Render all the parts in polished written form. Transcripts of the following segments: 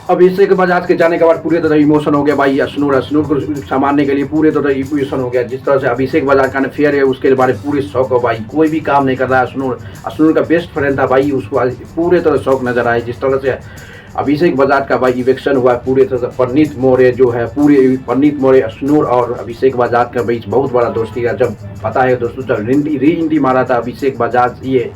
अभिषेक बजाज के जाने के बाद पूरे तरह इमोशन हो गया भाई। अश्नूर को संभालने के लिए पूरे तरह इमोशन हो गया। जिस तरह से अभिषेक बजाज का अफेयर है उसके बारे में पूरे शौक हो भाई। कोई भी काम नहीं कर रहा है अश्नूर का बेस्ट फ्रेंड था भाई, उसको पूरे तरह शौक नजर आए। जिस तरह से अभिषेक बजाज का भाई इवेक्शन हुआ पूरे तरह से। परनीत मोरे जो है पूरे परनीत मोरे अश्नूर और अभिषेक बजाज के बीच बहुत बड़ा दोस्ती है। जब पता है दोस्तों जब री एंट्री मारा था अभिषेक बजाज ये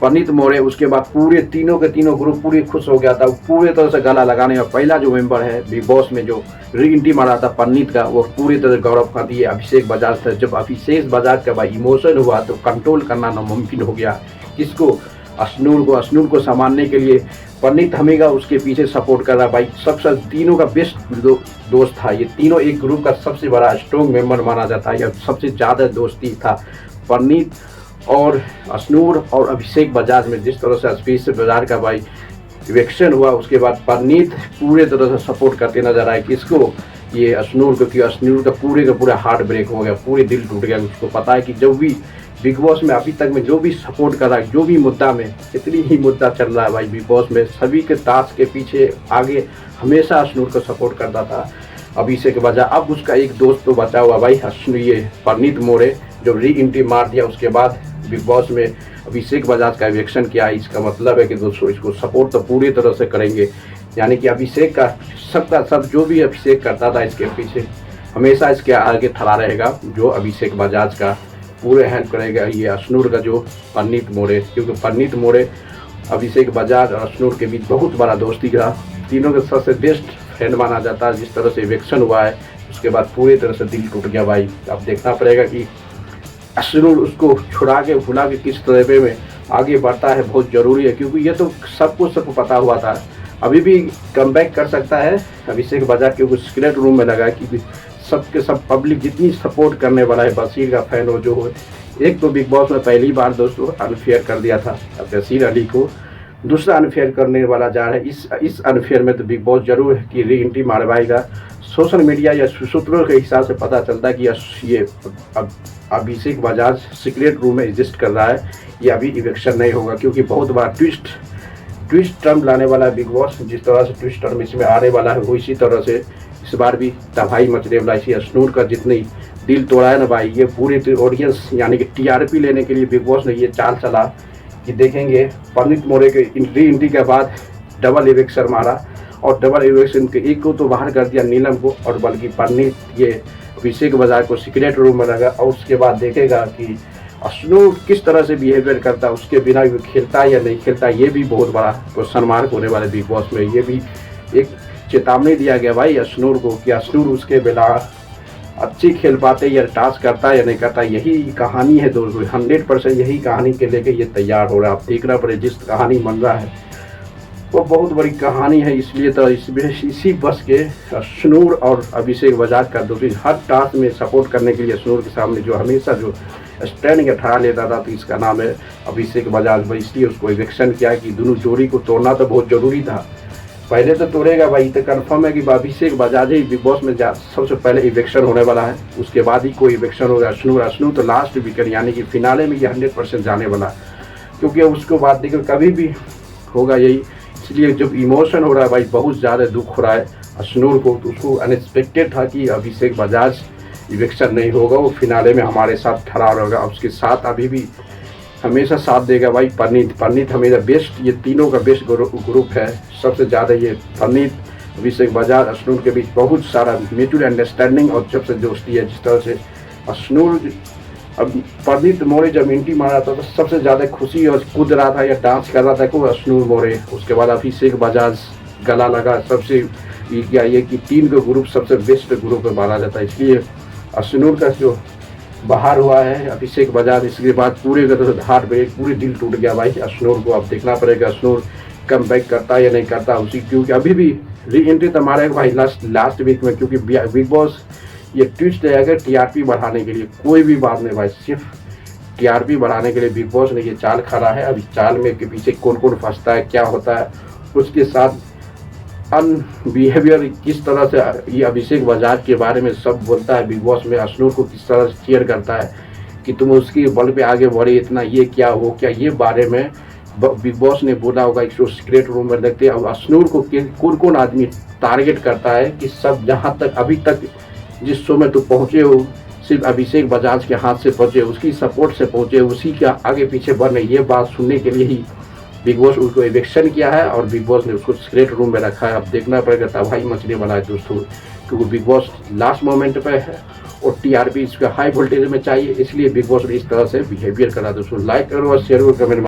परनीत मोरे, उसके बाद पूरे तीनों के तीनों ग्रुप पूरी खुश हो गया था। पूरे तरह से गला लगाने का पहला जो मेंबर है बिग बॉस में जो री एंट्री मारा था परनीत का, वो पूरी तरह गौरव का दिए अभिषेक बजाज था। जब अभिषेक बजाज का भाई इमोशन हुआ तो कंट्रोल करना नामुमकिन हो गया। किसको? अश्नूर को संभालने के लिए परनीत हमेगा उसके पीछे सपोर्ट कर रहा भाई। सबसे तीनों का बेस्ट दोस्त था ये। तीनों एक ग्रुप का सबसे बड़ा स्ट्रॉन्ग मेंबर माना जाता है। या सबसे ज़्यादा दोस्ती था परनीत और अश्नूर और अभिषेक बजाज में। जिस तरह से अभिषेक बजाज का भाई इवेक्शन हुआ उसके बाद परनीत पूरे तरह से सपोर्ट करते नजर आए। किसको? ये अश्नूर को। कि अश्नूर का पूरा हार्ट ब्रेक हो गया, पूरे दिल टूट गया। उसको पता है कि जो भी बिग बॉस में अभी तक में जो भी सपोर्ट कर रहा है, जो भी मुद्दा में इतनी ही मुद्दा चल रहा है भाई बिग बॉस में, सभी के टास्क के पीछे आगे हमेशा अश्नूर को सपोर्ट करता था अभिषेक बजाज। अब उसका एक दोस्त तो बचा हुआ भाई ये परनीत मोरे, जो री एंट्री मार दिया उसके बाद बिग बॉस में अभिषेक बजाज का इवेक्शन किया। इसका मतलब है कि दोस्तों इसको सपोर्ट तो पूरी तरह से करेंगे। यानी कि अभिषेक का सब जो भी अभिषेक करता था इसके पीछे हमेशा इसके आगे खड़ा रहेगा, जो अभिषेक बजाज का पूरे हेल्प करेगा ये अश्नूर का जो परनीत मोरे। क्योंकि परनीत मोरे अभिषेक बजाज और अश्नूर के बीच बहुत बड़ा दोस्ती था। तीनों के सबसे बेस्ट फ्रेंड माना जाता है। जिस तरह से इवेक्शन हुआ है उसके बाद पूरी तरह से दिल टूट गया भाई। अब देखना पड़ेगा कि अश्नूर उसको छुड़ा के भुला के किस तरह में आगे बढ़ता है, बहुत ज़रूरी है। क्योंकि ये तो सबको पता हुआ था, अभी भी कमबैक कर सकता है अभिषेक बजाज। क्योंकि सीक्रेट रूम में लगा कि सबके सब पब्लिक जितनी सपोर्ट करने वाला है बशीर का फैन हो जो हो। एक तो बिग बॉस में पहली बार दोस्तों अनफेयर कर दिया था बशीर अली को, दूसरा अनफेयर करने वाला जा रहा है। इस अनफेयर में तो बिग बॉस जरूर है कि री एंट्री मारवाएगा। सोशल मीडिया या सूत्रों के हिसाब से पता चलता है कि ये अभिषेक बजाज सीक्रेट रूम में एग्जिस्ट कर रहा है। ये अभी इवेक्शन नहीं होगा क्योंकि बहुत बड़ा ट्विस्ट टर्म लाने वाला है बिग बॉस। जिस तरह से ट्विस्ट टर्म इसमें आने वाला है वो इसी तरह से इस बार भी तबाही मचने वाला है। अश्नूर का जितनी दिल तोड़ा है ना भाई, ये पूरे ऑडियंस यानी कि टीआरपी लेने के लिए बिग बॉस ने ये चाल चला कि देखेंगे परनीत मोरे के री एंट्री के बाद डबल इवेक्शन मारा और डबल इवेक्शन के एक को तो बाहर कर दिया नीलम को, और बल्कि परनीत ये अभिषेक बजाज को सीक्रेट रूम में लगा। और उसके बाद देखेगा कि अश्नूर किस तरह से बिहेवियर करता है, उसके बिना भी खेलता है या नहीं खेलता। ये भी बहुत बड़ा क्वेश्चन मार्क होने वाले बिग बॉस में। ये भी एक चेतावनी दिया गया भाई अश्नूर को कि अश्नूर उसके बिना अच्छी खेल पाते या टास्क करता है या नहीं करता। यही कहानी है दोस्तों, 100% यही कहानी के लेके ये तैयार हो रहा है। आप देखना पड़े जिस कहानी बन रहा है वो बहुत बड़ी कहानी है। इसलिए तो इसी बस के अश्नूर और अभिषेक बजाज का दोस्ती हर टास्क में सपोर्ट करने के लिए अश्नूर के सामने जो हमेशा जो स्टैंड खड़ा लेता था, तो इसका नाम है अभिषेक बजाज भाई। इसलिए उसको इवेक्शन किया कि दोनों जोड़ी को तोड़ना तो बहुत ज़रूरी था। पहले तो तोड़ेगा भाई, तो कन्फर्म है कि अभिषेक बजाज ही बिग बॉस में सबसे पहले इवेक्शन होने वाला है। उसके बाद ही कोई इवेक्शन होगा। अश्नूर तो लास्ट वीकेंड यानी कि फिनाले में ये 100% जाने वाला, क्योंकि उसको बाद देखकर कभी भी होगा यही। इसलिए जब इमोशन हो रहा है भाई, बहुत ज़्यादा दुख हो रहा है अश्नूर को, तो उसको अनएक्सपेक्टेड था कि अभिषेक बजाज इवेक्शन नहीं होगा, वो फिनाले में हमारे साथ खड़ा होगा। उसके साथ अभी भी हमेशा साथ देगा भाई परनीत हमेशा बेस्ट। ये तीनों का बेस्ट ग्रुप है। सबसे ज़्यादा ये परनीत अभिषेक बजाज अश्नूर के बीच बहुत सारा म्यूचुअल अंडरस्टैंडिंग और जब से दोस्ती है। जिस तरह से अश्नूर अब परनीत मोरे जब एंट्री मारा था तो सबसे ज़्यादा खुशी और कूद रहा था या डांस कर रहा था को अश्नूर मोरे। उसके बाद अभिषेक बजाज गला लगा। सबसे क्या ये कि तीन का ग्रुप सबसे बेस्ट ग्रुप माना जाता है। इसलिए अश्नूर का जो बाहर हुआ है अभिषेक बजाज, इसके बाद पूरे का हार्ट ब्रेक, पूरे दिल टूट गया भाई अश्नूर को। अब देखना पड़ेगा अश्नूर कम बैक करता है या नहीं करता उसी, क्योंकि अभी भी री एंट्री तो मारेगा भाई लास्ट वीक में। क्योंकि बिग बॉस ये ट्विस्ट है अगर टीआरपी बढ़ाने के लिए, कोई भी बात नहीं भाई, सिर्फ टीआरपी बढ़ाने के लिए बिग बॉस ने ये चाल खड़ा है। अभी चाल में के पीछे कौन कौन फंसता है, क्या होता है, उसके साथ बिहेवियर किस तरह से ये अभिषेक बजाज के बारे में सब बोलता है बिग बॉस में। अश्नूर को किस तरह से चीयर करता है कि तुम उसकी बल पे आगे बढ़े इतना, ये क्या वो क्या, ये बारे में बिग बॉस ने बोला होगा कि सीक्रेट रूम में रखते हैं। अब अश्नूर को कौन कौन आदमी टारगेट करता है कि सब जहाँ तक अभी तक जिस शो में तो पहुँचे हो सिर्फ अभिषेक बजाज के हाथ से पहुँचे, उसकी सपोर्ट से पहुँचे, उसी के आगे पीछे बढ़ रहे, ये बात सुनने के लिए ही बिग बॉस उसको इवेक्शन किया है और बिग बॉस ने उसको सीक्रेट रूम में रखा है। अब देखना पड़ेगा तबाही मचने वाला है दोस्तों, क्योंकि बिग बॉस लास्ट मोमेंट पे है और टीआरपी इसका हाई वोल्टेज में चाहिए, इसलिए बिग बॉस ने इस तरह से बिहेवियर करा। दोस्तों लाइक करो और शेयर करो, कमेंट